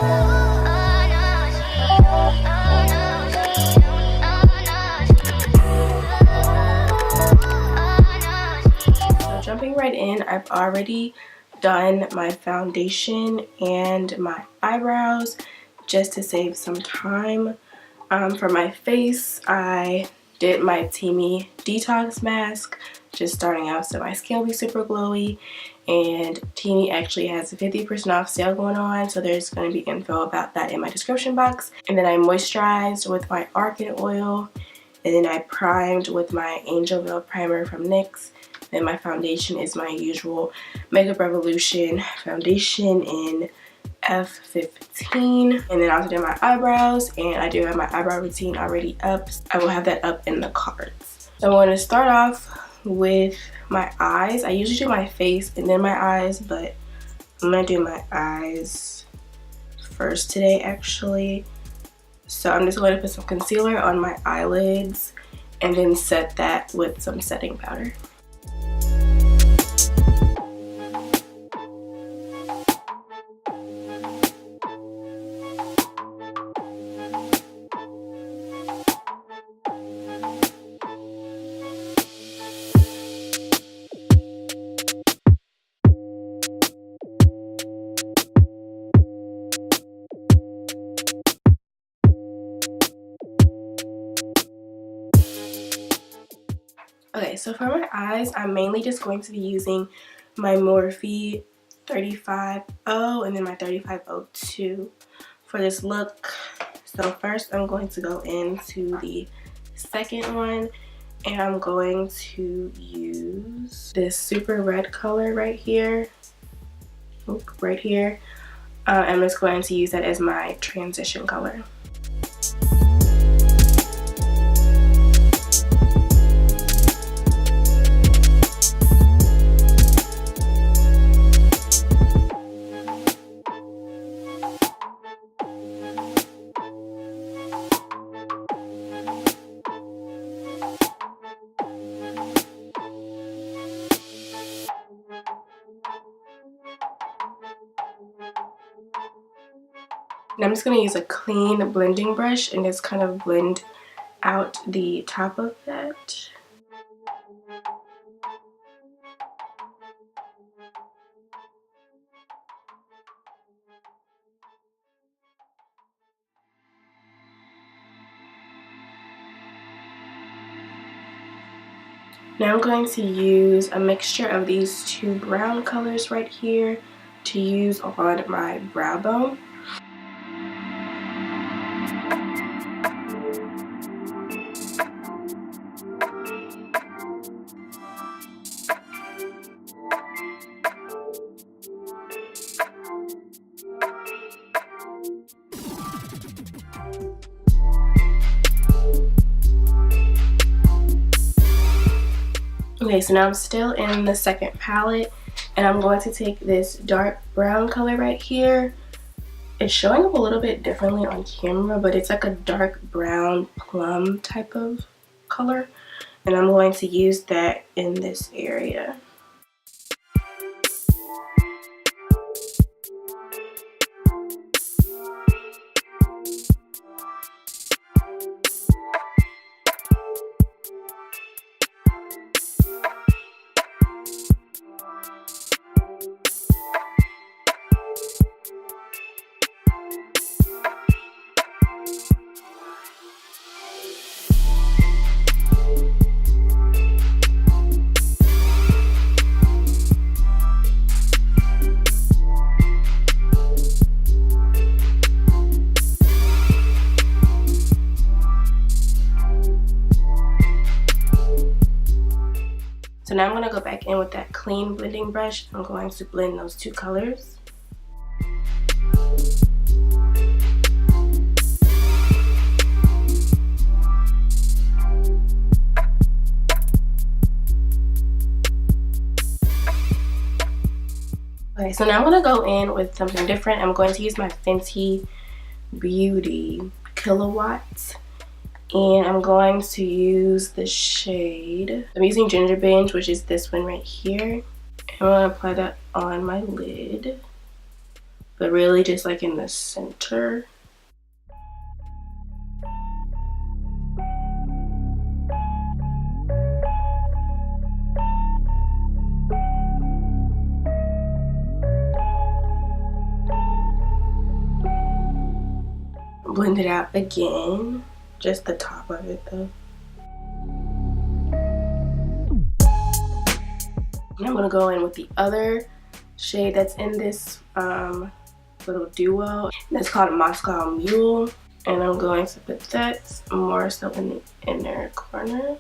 So jumping right in, I've already done my foundation and my eyebrows just to save some time. For my face, I did my Teamy detox mask, just starting out so my skin will be super glowy. And Teamy actually has a 50% off sale going on, so there's going to be info about that in my description box. And then I moisturized with my argan oil, and then I primed with my Angel Veil primer from NYX. Then my foundation is my usual Makeup Revolution foundation in F15. And then I also did my eyebrows, and I do have my eyebrow routine already up. I will have that up in the cards. So I'm going to start off with my eyes. I usually do my face and then my eyes, but I'm going to do my eyes first today actually. So I'm just going to put some concealer on my eyelids and then set that with some setting powder. Okay, so for my eyes, I'm mainly just going to be using my Morphe 35O and then my 3502 for this look. So first I'm going to go into the second one, and I'm going to use this super red color right here. Right here. I'm just going to use that as my transition color. And I'm just going to use a clean blending brush and just kind of blend out the top of that. Now I'm going to use a mixture of these two brown colors right here to use on my brow bone. Okay, so now I'm still in the second palette, and I'm going to take this dark brown color right here. It's showing up a little bit differently on camera, but it's like a dark brown plum type of color, and I'm going to use that in this area. So now I'm going to go back in with that clean blending brush. I'm going to blend those two colors. Okay, so now I'm going to go in with something different. I'm going to use my Fenty Beauty Killawatt. And I'm going to use the shade, I'm using Ginger Binge, which is this one right here. I'm going to apply that on my lid. but really just like in the center. Blend it out again, just the top of it though. And I'm gonna go in with the other shade that's in this little duo. That's called Moscow Mule. And I'm going to put that more so in the inner corner.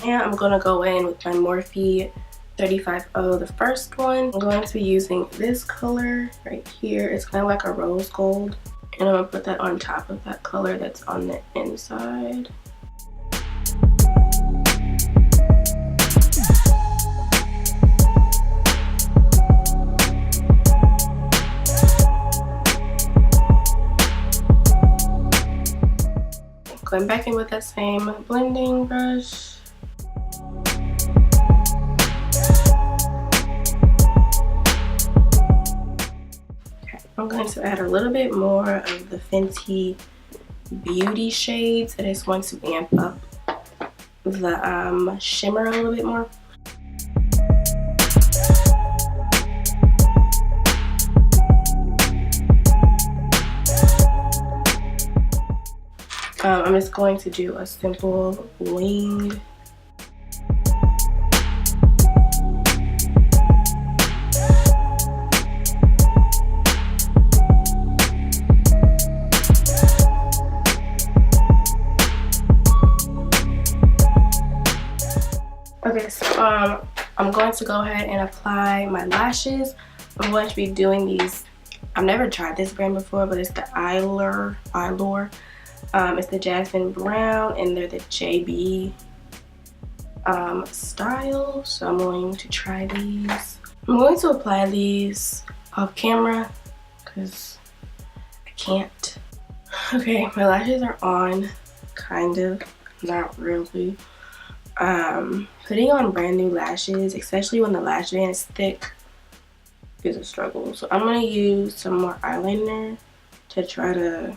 And I'm gonna go in with my Morphe 35O, the first one. I'm going to be using this color right here. It's kind of like a rose gold. And I'm gonna put that on top of that color that's on the inside. Going back in with that same blending brush. I'm going to add a little bit more of the Fenty Beauty shades. It is going to amp up the shimmer a little bit more. I'm just going to do a simple wing. Okay, so I'm going to go ahead and apply my lashes. I'm going to be doing these. I've never tried this brand before, but it's the eylure. It's the jasmine brown, and they're the jaybee style. So I'm going to try these. I'm going to apply these off camera because I can't. Okay, my lashes are on, kind of, not really. Putting on brand new lashes, especially when the lash band is thick, is a struggle. So I'm going to use some more eyeliner to try to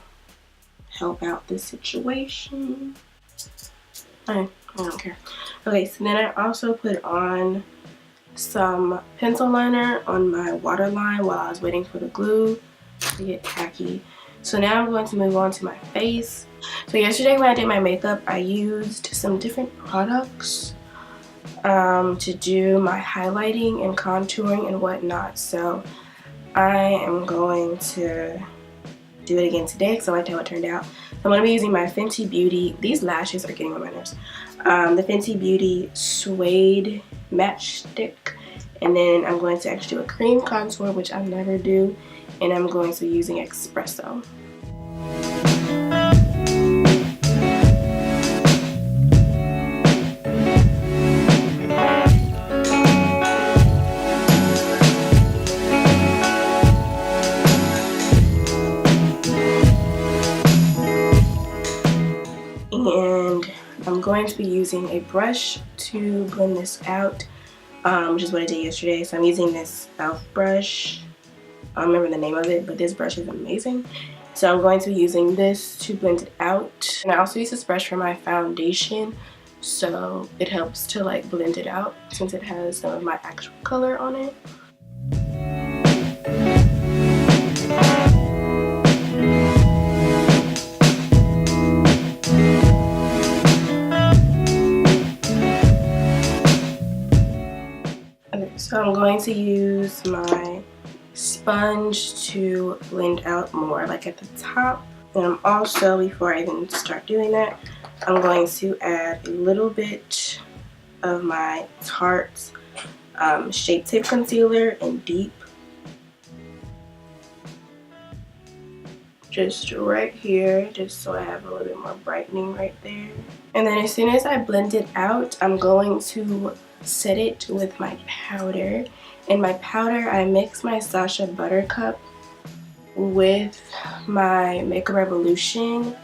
help out this situation. I don't care. Okay, so then I also put on some pencil liner on my waterline while I was waiting for the glue to get tacky. So now I'm going to move on to my face. So yesterday when I did my makeup, I used some different products to do my highlighting and contouring and whatnot. So I am going to do it again today because I liked how it turned out. So I'm going to be using my Fenty Beauty. These lashes are getting on my nerves. The Fenty Beauty Suede Matchstick. And then I'm going to actually do a cream contour, which I never do. And I'm going to be using espresso. And I'm going to be using a brush to blend this out, which is what I did yesterday. So I'm using this e.l.f. brush. I don't remember the name of it, but this brush is amazing. So I'm going to be using this to blend it out. And I also use this brush for my foundation, so it helps to like blend it out since it has some of my actual color on it. Okay, so I'm going to use my sponge to blend out more like at the top. And I'm also, before I even start doing that, I'm going to add a little bit of my Tarte Shape Tape Concealer in Deep. Just right here, just so I have a little bit more brightening right there. And then as soon as I blend it out, I'm going to set it with my powder. In my powder, I mix my Sacha Buttercup with my Makeup Revolution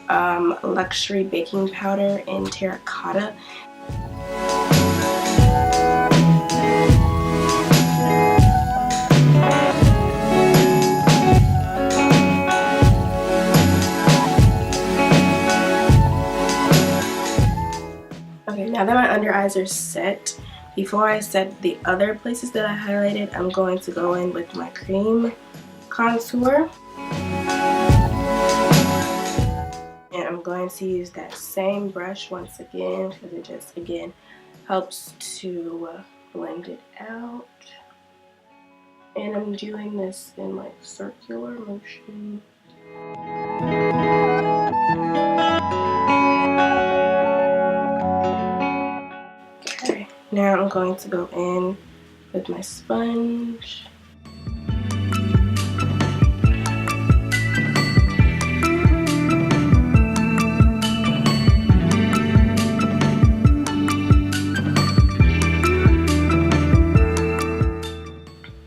luxury baking powder in terracotta. Okay, now that my under eyes are set, before I set the other places that I highlighted, I'm going to go in with my cream contour. And I'm going to use that same brush once again because it just, again, helps to blend it out. And I'm doing this in like circular motion. Okay, now I'm going to go in with my sponge.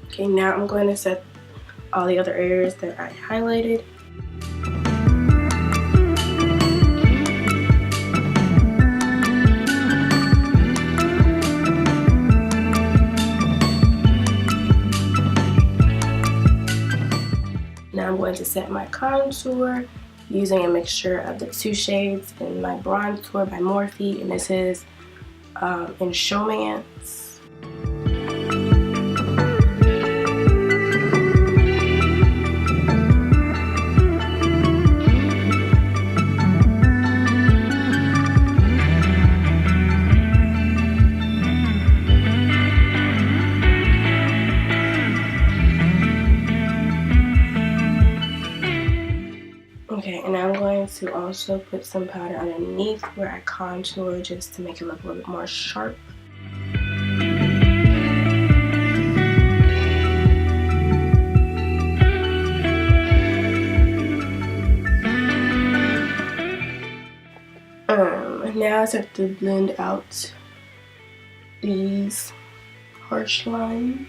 Okay, now I'm going to set all the other areas that I highlighted. Now I'm going to set my contour using a mixture of the two shades in my Brontour by Morphe, and this is in Showmance. Okay, and I'm going to also put some powder underneath where I contour just to make it look a little bit more sharp. Now I start to blend out these harsh lines.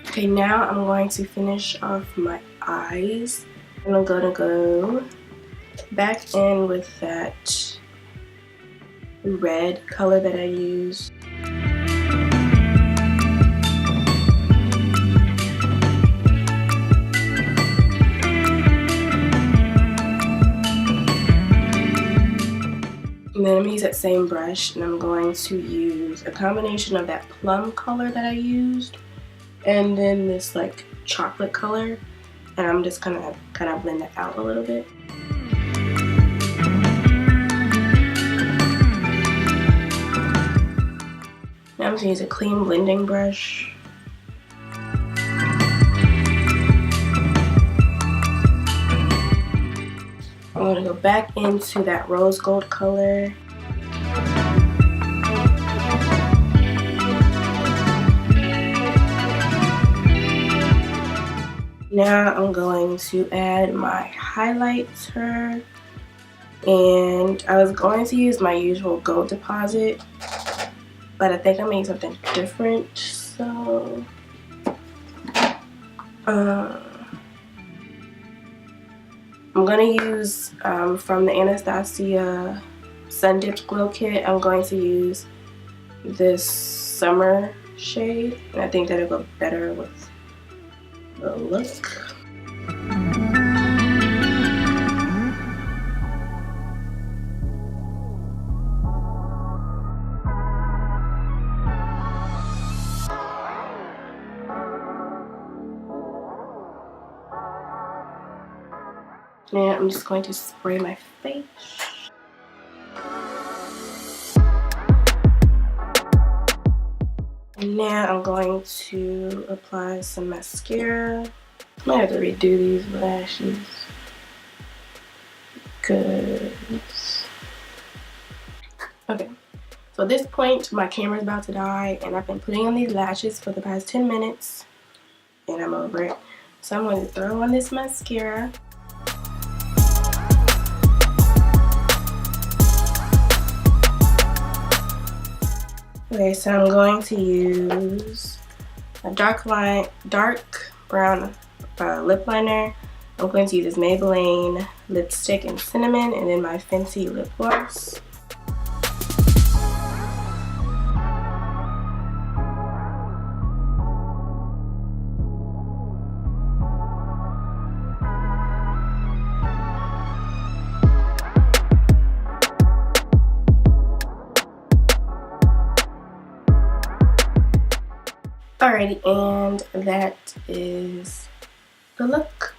Okay, now I'm going to finish off my eyes, and I'm gonna go back in with that red color that I used. And then I'm gonna use that same brush, and I'm going to use a combination of that plum color that I used and then this like chocolate color, and I'm just gonna kind of blend that out a little bit. Now I'm gonna use a clean blending brush. I'm gonna go back into that rose gold color. Now I'm going to add my highlighter, and I was going to use my usual gold deposit, but I think I'm making something different, so I'm gonna use from the Anastasia Sun Dipped Glow Kit, I'm going to use this summer shade, and I think that'll go better with the look. Now I'm just going to spray my face. And now I'm going to apply some mascara. I might have to redo these lashes. Good. Okay, so at this point my camera's about to die, and I've been putting on these lashes for the past 10 minutes and I'm over it. So I'm going to throw on this mascara. Okay, so I'm going to use a dark brown lip liner. I'm going to use this Maybelline lipstick in cinnamon, and then my Fenty lip gloss. Alrighty, and that is the look.